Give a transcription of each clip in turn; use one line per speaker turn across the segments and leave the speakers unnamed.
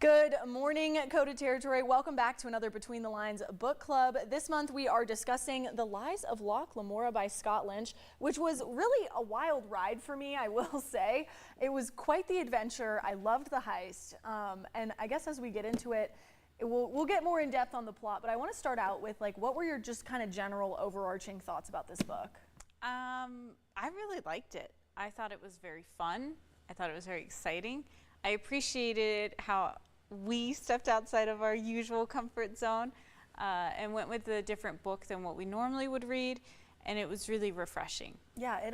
Good morning, KOTA territory. Welcome back to another Between the Lines book club. This month we are discussing The Lies of Locke Lamora by Scott Lynch, which was really a wild ride for me, I will say. It was quite the adventure. I loved the heist. And I guess as we get into it, we'll get more in depth on the plot, but I want to start out with what were your just kind of general overarching thoughts about this book?
I really liked it. I thought it was very fun. I thought it was very exciting. I appreciated how we stepped outside of our usual comfort zone and went with a different book than what we normally would read, and it was really refreshing.
Yeah, it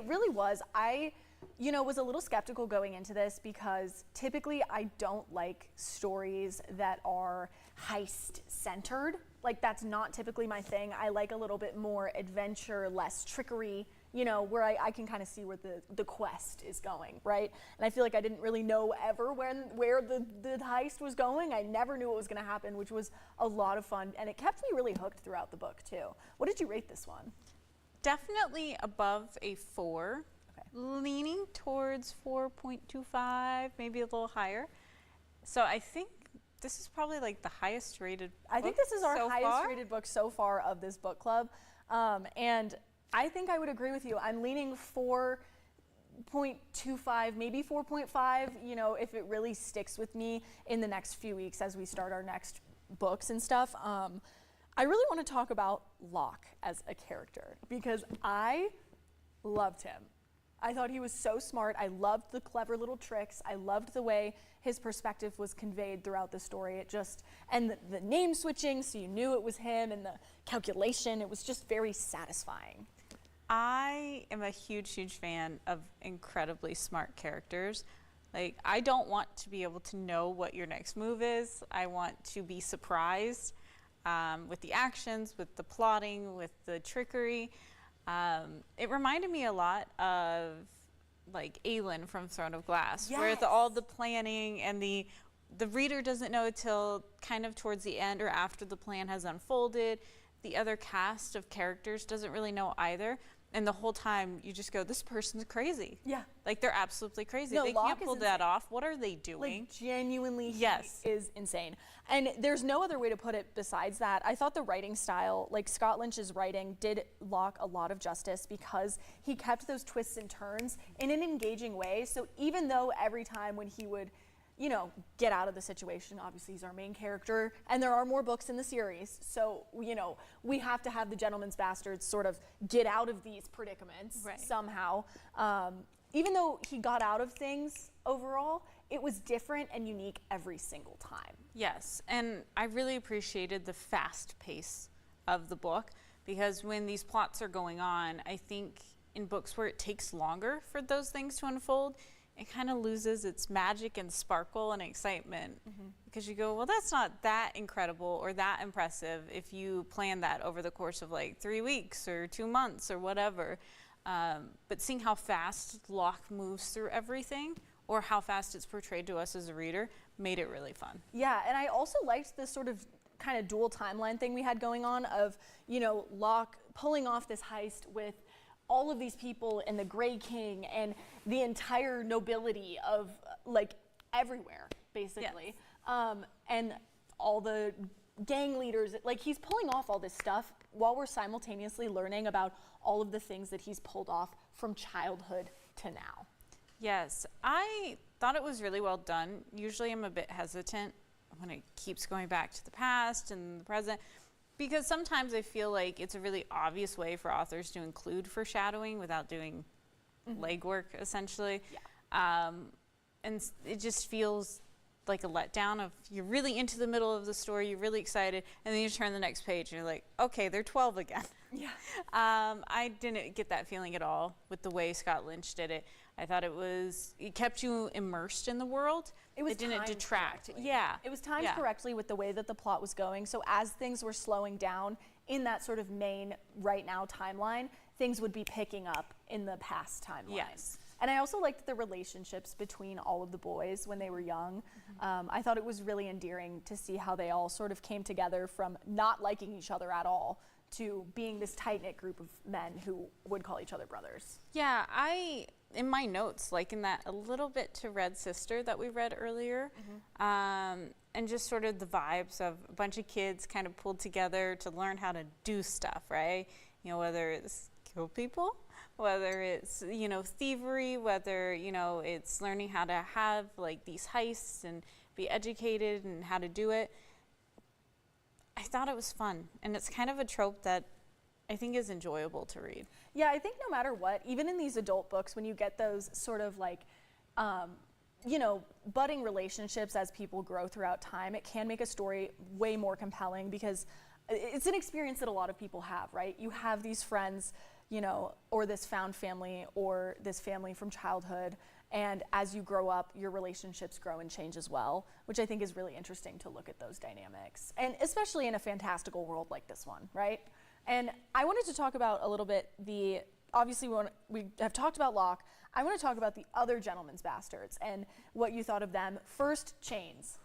really was. I was a little skeptical going into this because typically I don't like stories that are heist centered. That's not typically my thing. I like a little bit more adventure, less trickery, where I can kind of see where the quest is going, right? And I feel like I didn't really know ever where the heist was going. I never knew what was going to happen, which was a lot of fun, and it kept me really hooked throughout the book too. What did you rate this one?
Definitely above a 4.
Okay.
Leaning towards 4.25, maybe a little higher. So I think this is probably the highest rated book.
I think this is our highest rated book so far of this book club. And I think I would agree with you. I'm leaning 4.25, maybe 4.5, if it really sticks with me in the next few weeks as we start our next books and stuff. I really want to talk about Locke as a character because I loved him. I thought he was so smart. I loved the clever little tricks. I loved the way his perspective was conveyed throughout the story. And the name switching, so you knew it was him, and the calculation, it was just very satisfying.
I am a huge fan of incredibly smart characters. I don't want to be able to know what your next move is. I want to be surprised with the actions, with the plotting, with the trickery. It reminded me a lot of Aelin from Throne of Glass,
yes,
where all the planning and the reader doesn't know till kind of towards the end or after the plan has unfolded. The other cast of characters doesn't really know either. And the whole time you just go, this person's crazy.
Yeah.
They're absolutely crazy.
No,
they
Locke
can't pull that off. What are they doing?
Genuinely,
yes,
he is insane. And there's no other way to put it besides that. I thought the writing style, Scott Lynch's writing, did Locke a lot of justice because he kept those twists and turns in an engaging way. So even though every time when he would get out of the situation. Obviously, he's our main character, and there are more books in the series. So, we have to have the gentleman's bastards sort of get out of these predicaments somehow. Even though he got out of things overall, it was different and unique every single time.
Yes, and I really appreciated the fast pace of the book because when these plots are going on, I think in books where it takes longer for those things to unfold, it kind of loses its magic and sparkle and excitement because you go, well, that's not that incredible or that impressive if you plan that over the course of 3 weeks or 2 months or whatever. But seeing how fast Locke moves through everything or how fast it's portrayed to us as a reader made it really fun.
Yeah, and I also liked this sort of kind of dual timeline thing we had going on of, Locke pulling off this heist with all of these people and the Grey King and the entire nobility of everywhere, basically. Yes. And all the gang leaders, he's pulling off all this stuff while we're simultaneously learning about all of the things that he's pulled off from childhood to now.
Yes, I thought it was really well done. Usually I'm a bit hesitant when it keeps going back to the past and the present, because sometimes I feel like it's a really obvious way for authors to include foreshadowing without doing legwork, essentially.
Yeah.
And it just feels like a letdown of you're really into the middle of the story, you're really excited, and then you turn the next page and you're like, okay, they're 12 again.
Yeah.
I didn't get that feeling at all with the way Scott Lynch did it. I thought it kept you immersed in the world. It didn't detract.
Correctly.
Yeah.
It was timed correctly with the way that the plot was going. So as things were slowing down in that sort of main right now timeline, things would be picking up in the past timeline.
Yes.
And I also liked the relationships between all of the boys when they were young. I thought it was really endearing to see how they all sort of came together from not liking each other at all to being this tight-knit group of men who would call each other brothers.
Yeah, in my notes, liken that a little bit to Red Sister that we read earlier. And just sort of the vibes of a bunch of kids kind of pulled together to learn how to do stuff, right? You know, whether it's kill people, whether it's, you know, thievery, whether, you know, it's learning how to have like these heists and be educated and how to do it. I thought it was fun, and it's kind of a trope that I think is enjoyable to read.
Yeah, I think no matter what, even in these adult books, when you get those sort of like, you know, budding relationships as people grow throughout time, it can make a story way more compelling because it's an experience that a lot of people have, right? You have these friends, you know, or this found family or this family from childhood, and as you grow up, your relationships grow and change as well, which I think is really interesting to look at those dynamics, and especially in a fantastical world like this one, right? And I wanted to talk about a little bit obviously we have talked about Locke. I want to talk about the other gentleman's bastards and what you thought of them. First, Chains.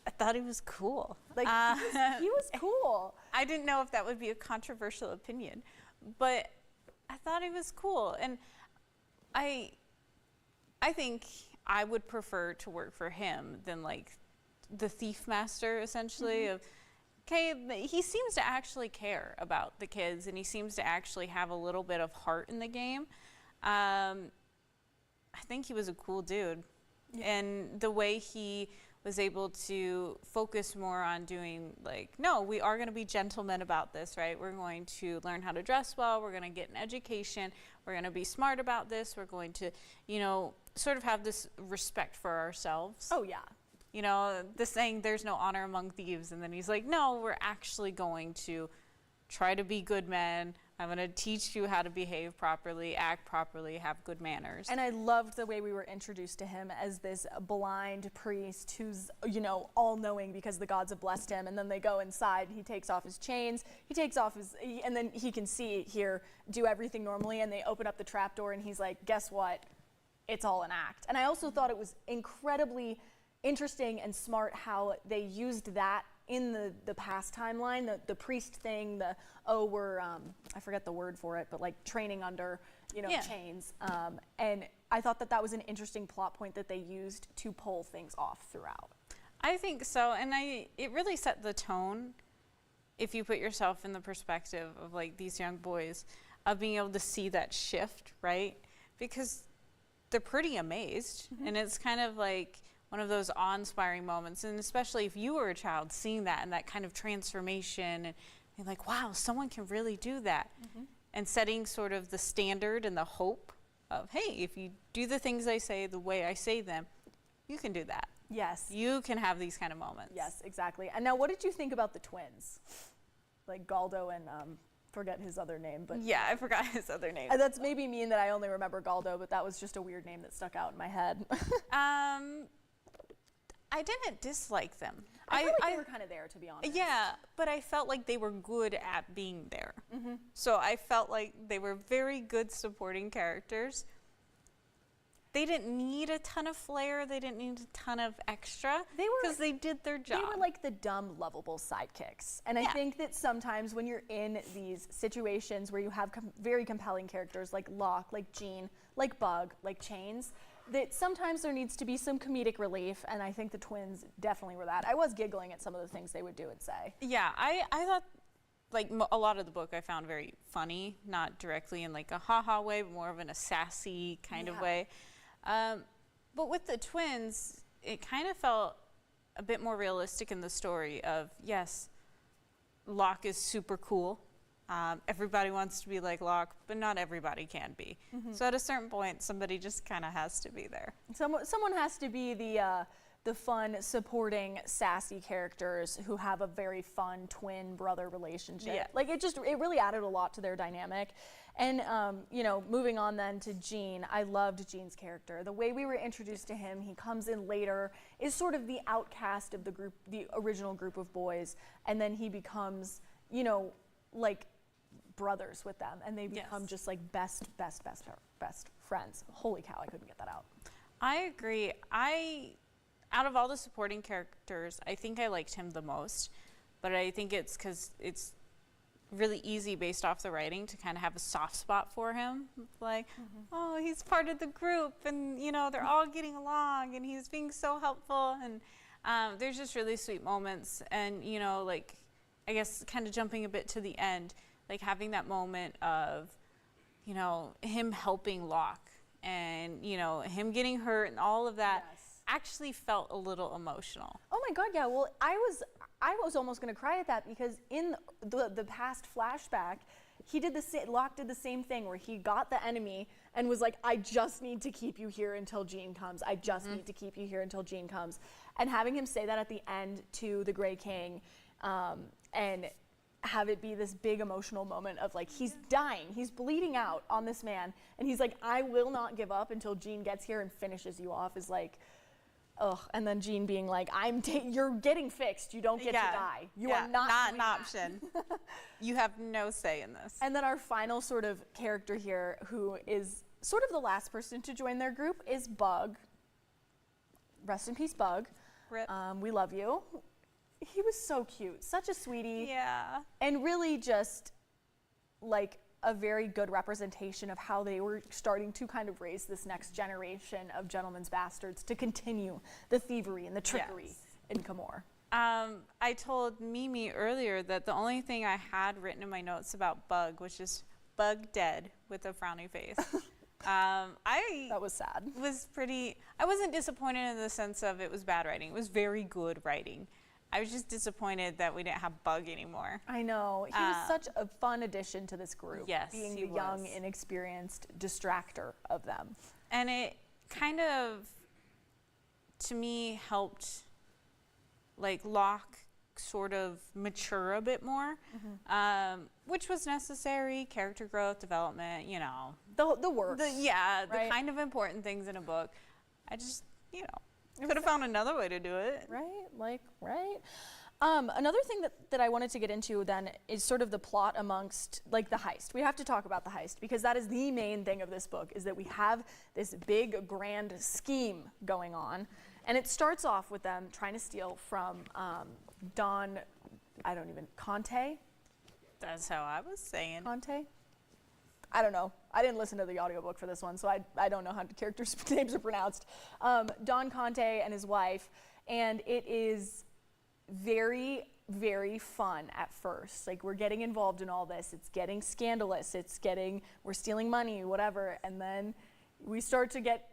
I thought he was cool.
Like, he was cool.
I didn't know if that would be a controversial opinion, but I thought he was cool. And I think I would prefer to work for him than like the thief master, essentially, of, okay, he seems to actually care about the kids, and he seems to actually have a little bit of heart in the game. I think he was a cool dude. Yeah. And the way he was able to focus more on doing like, no, we are going to be gentlemen about this, right? We're going to learn how to dress well. We're going to get an education. We're going to be smart about this. We're going to, you know, sort of have this respect for ourselves.
Oh, yeah.
You know, the saying, there's no honor among thieves. And then he's like, no, we're actually going to try to be good men. I'm going to teach you how to behave properly, act properly, have good manners.
And I loved the way we were introduced to him as this blind priest who's, you know, all-knowing because the gods have blessed him. And then they go inside, he takes off his chains, he takes off and then he can see here, do everything normally. And they open up the trapdoor and he's like, guess what? It's all an act. And I also thought it was incredibly interesting and smart how they used that in the past timeline, the priest thing, we're, I forget the word for it, but like training under, you know, chains. And I thought that was an interesting plot point that they used to pull things off throughout.
I think so, and it really set the tone if you put yourself in the perspective of like these young boys, of being able to see that shift, right? Because they're pretty amazed, and it's kind of like one of those awe-inspiring moments, and especially if you were a child, seeing that and that kind of transformation and being like, wow, someone can really do that. And setting sort of the standard and the hope of, hey, if you do the things I say the way I say them, you can do that.
Yes.
You can have these kind of moments.
Yes, exactly. And now what did you think about the twins? Like Galdo and, forget his other name, but.
Yeah, I forgot his other name.
That's maybe mean that I only remember Galdo, but that was just a weird name that stuck out in my head.
I didn't dislike them.
I feel like they were kind of there, to be honest.
Yeah, but I felt like they were good at being there. So I felt like they were very good supporting characters. They didn't need a ton of flair. They didn't need a ton of extra because they did their job.
They were like the dumb, lovable sidekicks. And I think that sometimes when you're in these situations where you have very compelling characters like Locke, like Jean, like Bug, like Chains, that sometimes there needs to be some comedic relief, and I think the twins definitely were that. I was giggling at some of the things they would do and say.
Yeah, I thought like a lot of the book I found very funny, not directly in like a ha-ha way, but more of in a sassy kind of way. But with the twins, it kind of felt a bit more realistic in the story of, yes, Locke is super cool. Everybody wants to be like Locke, but not everybody can be. So at a certain point, somebody just kind of has to be there.
Someone has to be the fun, supporting, sassy characters who have a very fun twin brother relationship.
Yeah.
Like it really added a lot to their dynamic. And you know, moving on then to Jean, I loved Jean's character. The way we were introduced to him, he comes in later, is sort of the outcast of the group, the original group of boys, and then he becomes, you know, like brothers with them, and they become just like best friends. Holy cow, I couldn't get that out.
I agree. Out of all the supporting characters, I think I liked him the most. but I think it's because it's really easy based off the writing to kind of have a soft spot for him. Like, oh, he's part of the group, and you know, they're all getting along, and he's being so helpful, and there's just really sweet moments. And you know, like, I guess kind of jumping a bit to the end, like having that moment of, you know, him helping Locke, and you know, him getting hurt, and all of that actually felt a little emotional.
Oh my God, yeah. Well, I was almost gonna cry at that, because in the past flashback, Locke did the same thing, where he got the enemy and was like, I just need to keep you here until Jean comes. I just need to keep you here until Jean comes. And having him say that at the end to the Grey King, and have it be this big emotional moment of like, he's dying, he's bleeding out on this man, and he's like, I will not give up until Jean gets here and finishes you off, is like, ugh. And then Jean being like, you're getting fixed, you don't get to die. You are not
an option. You have no say in this.
And then our final sort of character here, who is sort of the last person to join their group, is Bug. Rest in peace, Bug.
Rip.
We love you. He was so cute, such a sweetie.
Yeah.
And really just like a very good representation of how they were starting to kind of raise this next generation of gentlemen's bastards to continue the thievery and the trickery in Camor.
I told Mimi earlier that the only thing I had written in my notes about Bug was just Bug dead with a frowny face.
That was sad.
I wasn't disappointed in the sense of it was bad writing. It was very good writing. I was just disappointed that we didn't have Bug anymore.
I know. He was such a fun addition to this group.
Yes,
being
he
the young,
was.
inexperienced distractor of them.
And it kind of, to me, helped like Locke sort of mature a bit more, which was necessary. Character growth, development, you know.
The works.
The kind of important things in a book. I just, you know, could have found another way to do it.
Right. Another thing that I wanted to get into then is sort of the plot amongst like the heist. We have to talk about the heist, because that is the main thing of this book, is that we have this big grand scheme going on. And it starts off with them trying to steal from Conte?
That's how I was saying.
Conte? I don't know. I didn't listen to the audiobook for this one, so I don't know how the characters' names are pronounced. Don Conte and his wife, and it is very, very fun at first. Like, we're getting involved in all this. It's getting scandalous. We're stealing money, whatever, and then we start to get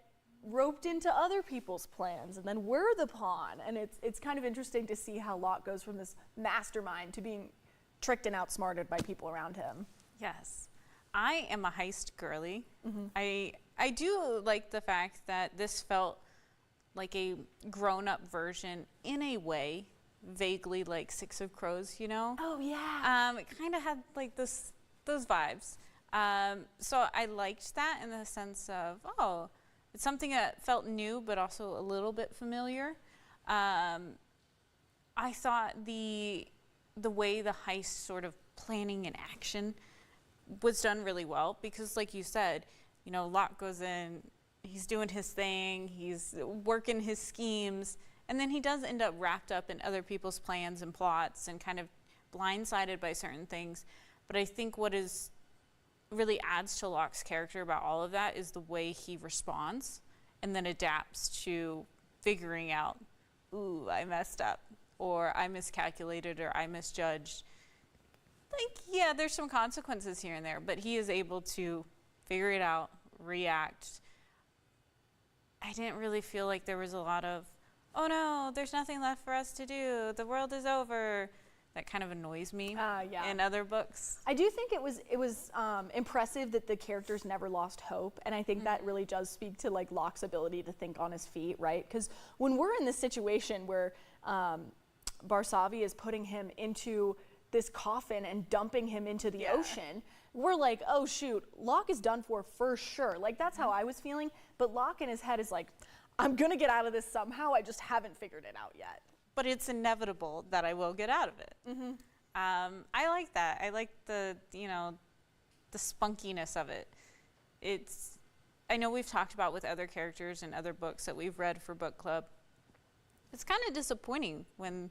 roped into other people's plans, and then we're the pawn. And it's kind of interesting to see how Locke goes from this mastermind to being tricked and outsmarted by people around him.
Yes. I am a heist girly. I do like the fact that this felt like a grown-up version in a way, vaguely like Six of Crows, you know?
Oh yeah.
It kind of had like those vibes. So I liked that in the sense of, oh, it's something that felt new but also a little bit familiar. I thought the way the heist sort of planning and action was done really well, because like you said, you know, Locke goes in, he's doing his thing, he's working his schemes, and then he does end up wrapped up in other people's plans and plots and kind of blindsided by certain things. But I think what is really adds to Locke's character about all of that is the way he responds and then adapts to figuring out, ooh, I messed up, or I miscalculated, or I misjudged. Like, yeah, there's some consequences here and there, but he is able to figure it out, react. I didn't really feel like there was a lot of, oh no, there's nothing left for us to do, the world is over. That kind of annoys me in other books.
I do think it was impressive that the characters never lost hope, and I think that really does speak to like Locke's ability to think on his feet, right? Because when we're in this situation where Barsavi is putting him into this coffin and dumping him into the ocean, we're like, oh shoot, Locke is done for sure. Like, that's how I was feeling. But Locke in his head is like, I'm gonna get out of this somehow, I just haven't figured it out yet.
But it's inevitable that I will get out of it. I like that. I like the spunkiness of it. I know we've talked about with other characters and other books that we've read for book club. It's kind of disappointing when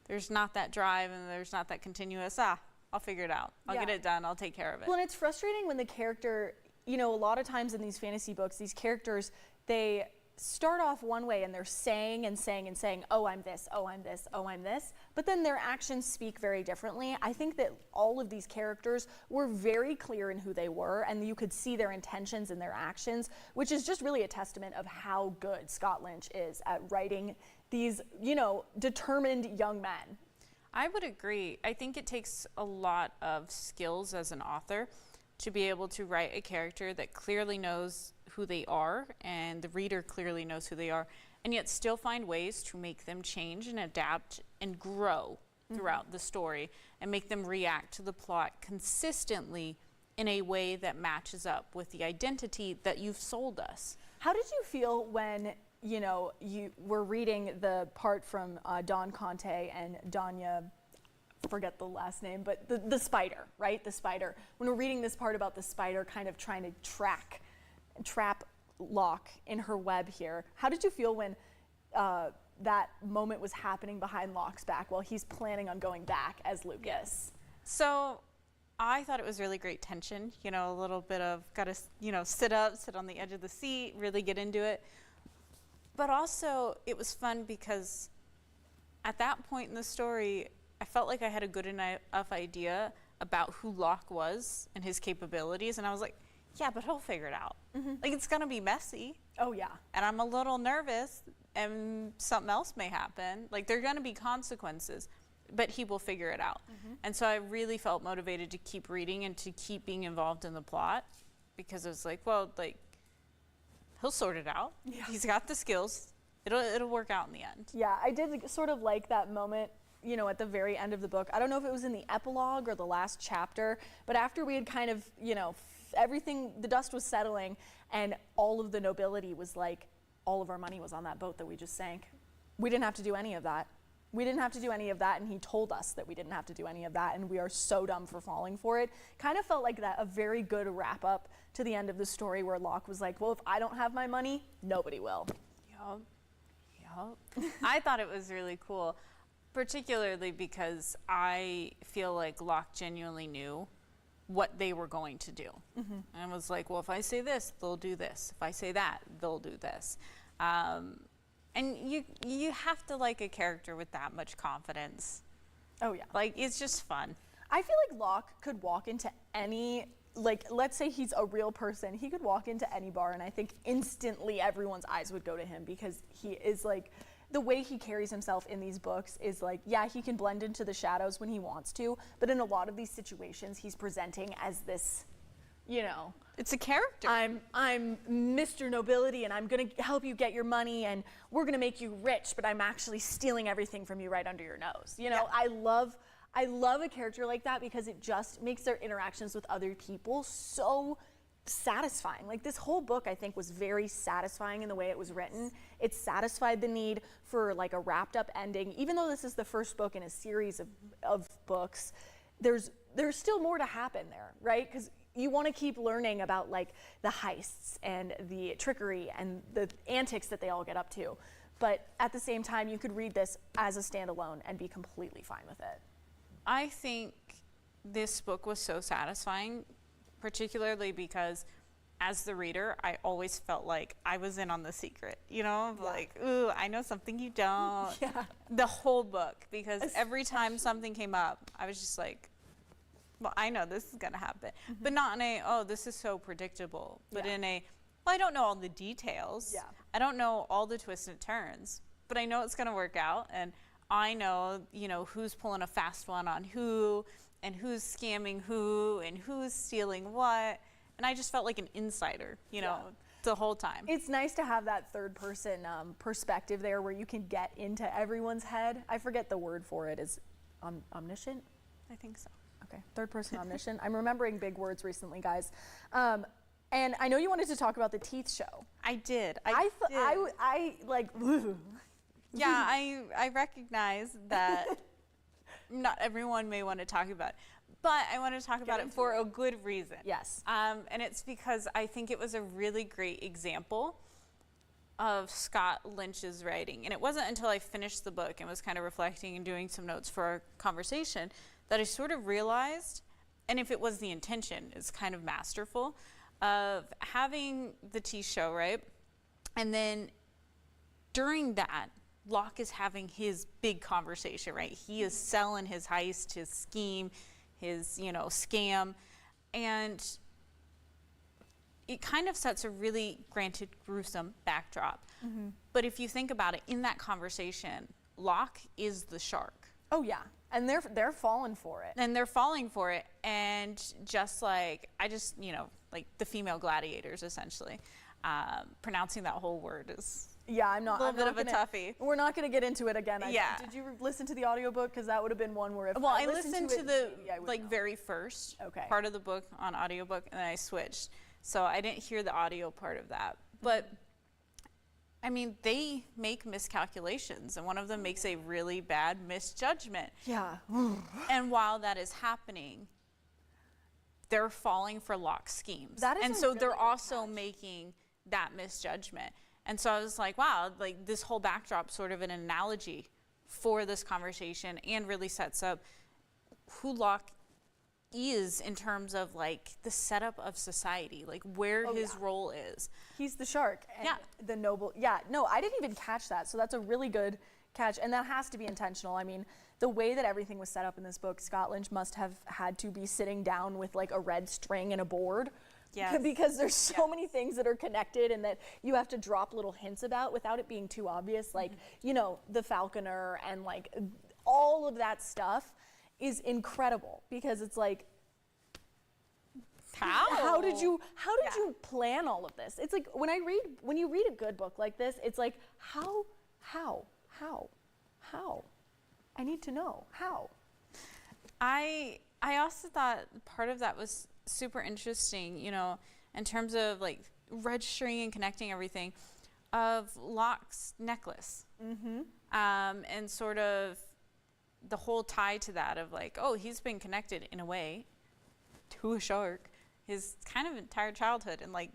there's not that drive and there's not that continuous, I'll figure it out. I'll get it done. I'll take care of it.
Well, and it's frustrating when the character, you know, a lot of times in these fantasy books, these characters, they start off one way and they're saying and saying and saying, oh, I'm this, oh, I'm this, oh, I'm this. But then their actions speak very differently. I think that all of these characters were very clear in who they were, and you could see their intentions and their actions, which is just really a testament of how good Scott Lynch is at writing these, you know, determined young men.
I would agree. I think it takes a lot of skills as an author to be able to write a character that clearly knows who they are and the reader clearly knows who they are, and yet still find ways to make them change and adapt and grow throughout the story and make them react to the plot consistently in a way that matches up with the identity that you've sold us.
How did you feel when, you know, you were reading the part from Don Conte and Danya, forget the last name, but the spider, right? The spider. When we're reading this part about the spider kind of trying to trap Locke in her web here, how did you feel when that moment was happening behind Locke's back while he's planning on going back as Lucas?
So I thought it was really great tension, you know, a little bit of gotta, you know, sit on the edge of the seat, really get into it. But also it was fun because at that point in the story, I felt like I had a good enough idea about who Locke was and his capabilities, and I was like, yeah, but he'll figure it out. Like, it's gonna be messy.
Oh yeah.
And I'm a little nervous and something else may happen. Like, there are gonna be consequences, but he will figure it out. And so I really felt motivated to keep reading and to keep being involved in the plot, because it was like, well, like, he'll sort it out.
Yeah.
He's got the skills. It'll work out in the end.
Yeah, I did sort of like that moment, you know, at the very end of the book. I don't know if it was in the epilogue or the last chapter, but after we had kind of, you know, everything, the dust was settling and all of the nobility was like, all of our money was on that boat that we just sank. We didn't have to do any of that. We didn't have to do any of that, and he told us that we didn't have to do any of that, and we are so dumb for falling for it. Kind of felt like that, a very good wrap up to the end of the story where Locke was like, well, if I don't have my money, nobody will.
Yup. I thought it was really cool, particularly because I feel like Locke genuinely knew what they were going to do. And was like, well, if I say this, they'll do this. If I say that, they'll do this. And you have to like a character with that much confidence.
Oh yeah.
Like, it's just fun.
I feel like Locke could walk into any, like, let's say he's a real person, he could walk into any bar and I think instantly everyone's eyes would go to him, because he is like, the way he carries himself in these books is like, yeah, he can blend into the shadows when he wants to, but in a lot of these situations he's presenting as this, you know,
It's a character.
I'm Mr. Nobility and I'm gonna help you get your money and we're gonna make you rich, but I'm actually stealing everything from you right under your nose. You know,
Yeah.
I love a character like that because it just makes their interactions with other people so satisfying. Like, this whole book, I think, was very satisfying in the way it was written. It satisfied the need for like a wrapped up ending. Even though this is the first book in a series of books, there's still more to happen there, right? Because you want to keep learning about like the heists and the trickery and the antics that they all get up to. But at the same time, you could read this as a standalone and be completely fine with it.
I think this book was so satisfying, particularly because as the reader, I always felt like I was in on the secret, you know, like, ooh, I know something you don't.
Yeah.
The whole book, because every time something came up, I was just like, well, I know this is gonna happen, but not in a, oh, this is so predictable, but in a, well, I don't know all the details.
Yeah.
I don't know all the twists and turns, but I know it's gonna work out, and I know, you know, who's pulling a fast one on who, and who's scamming who, and who's stealing what, and I just felt like an insider, you know, the whole time.
It's nice to have that third person perspective there where you can get into everyone's head. I forget the word for it. Is omniscient?
I think so.
Okay, third person omniscient. I'm remembering big words recently, guys. And I know you wanted to talk about the teeth show.
I did.
I like,
Yeah, I recognize that not everyone may want to talk about it, but I want to talk about it for a good reason.
Yes.
And it's because I think it was a really great example of Scott Lynch's writing. And it wasn't until I finished the book and was kind of reflecting and doing some notes for our conversation that I sort of realized, and if it was the intention, it's kind of masterful, of having the tea show, right? And then during that, Locke is having his big conversation, right? He is selling his heist, his scheme, his, scam. And it kind of sets a really, granted, gruesome backdrop. But if you think about it, in that conversation, Locke is the shark.
Oh yeah, and they're falling for it.
And they're falling for it. And just like, like the female gladiators, essentially. Pronouncing that whole word is
I'm not.
a little bit of a toughie.
We're not going to get into it again.
Yeah.
Did you listen to the audiobook? Because that would have been one where if
I listened to the
it,
very first
Okay.
part of the book on audiobook, and then I switched. So I didn't hear the audio part of that. But I mean, they make miscalculations, and one of them makes a really bad misjudgment.
Yeah.
And while that is happening, they're falling for Locke's schemes.
That is
and
a
so
really
they're
good
also
catch.
making that misjudgment. And so I was like, wow, like this whole backdrop sort of an analogy for this conversation, and really sets up who Locke is in terms of like the setup of society, like where his role is.
He's the shark and
Yeah.
the noble. Yeah, no, I didn't even catch that. So that's a really good catch. And that has to be intentional. I mean, the way that everything was set up in this book, Scott Lynch must have had to be sitting down with like a red string and a board.
Yes.
Because there's so many things that are connected and that you have to drop little hints about without it being too obvious. Like, the falconer and like all of that stuff is incredible because it's like, how did you plan all of this? It's like when you read a good book like this, it's like how I need to know how.
I also thought part of that was super interesting, in terms of like registering and connecting everything of Locke's necklace. And sort of the whole tie to that of like, oh, he's been connected in a way to a shark his kind of entire childhood, and like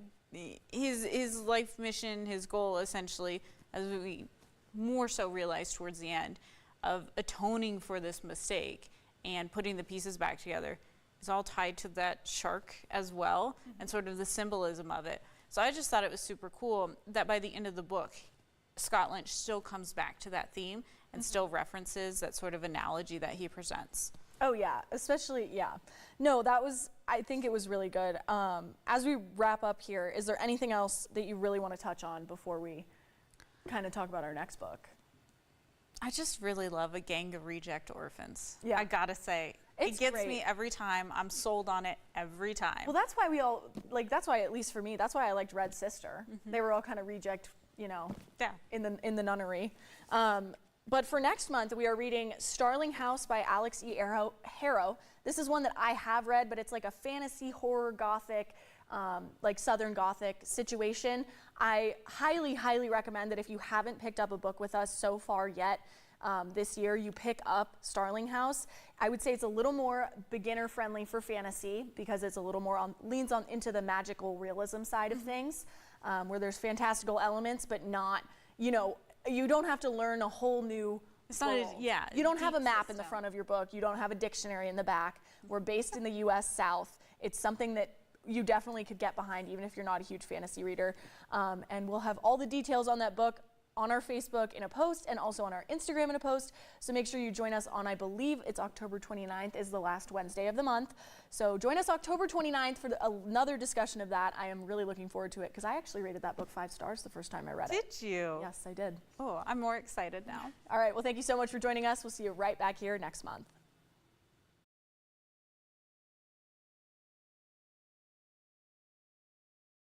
his life mission, his goal essentially, as we more so realize towards the end, of atoning for this mistake and putting the pieces back together, is all tied to that shark as well, and sort of the symbolism of it. So I just thought it was super cool that by the end of the book, Scott Lynch still comes back to that theme and still references that sort of analogy that he presents.
Oh yeah, especially, yeah. No, I think it was really good. As we wrap up here, is there anything else that you really want to touch on before we kind of talk about our next book?
I just really love a gang of reject orphans.
Yeah.
I gotta say,
It's
it gets
great.
me every time. I'm sold on it every time.
Well, that's why that's why, at least for me, that's why I liked Red's sister. They were all kind of reject,
Yeah.
in the nunnery. But for next month, we are reading Starling House by Alex E. Harrow. This is one that I have read, but it's like a fantasy horror gothic, like Southern Gothic situation. I highly, highly recommend that if you haven't picked up a book with us so far yet this year, you pick up Starling House. I would say it's a little more beginner friendly for fantasy because it's a little more leans on into the magical realism side of things, where there's fantastical elements, but not, you don't have to learn a whole new world. You don't have a map in the front of your book. You don't have a dictionary in the back. We're based in the U.S. South. It's something that you definitely could get behind, even if you're not a huge fantasy reader. And we'll have all the details on that book on our Facebook in a post and also on our Instagram in a post. So make sure you join us on, I believe it's October 29th is the last Wednesday of the month. So join us October 29th for another discussion of that. I am really looking forward to it because I actually rated that book 5 stars the first time I read it.
Did you?
Yes, I did.
Oh, I'm more excited now.
All right, well, thank you so much for joining us. We'll see you right back here next month.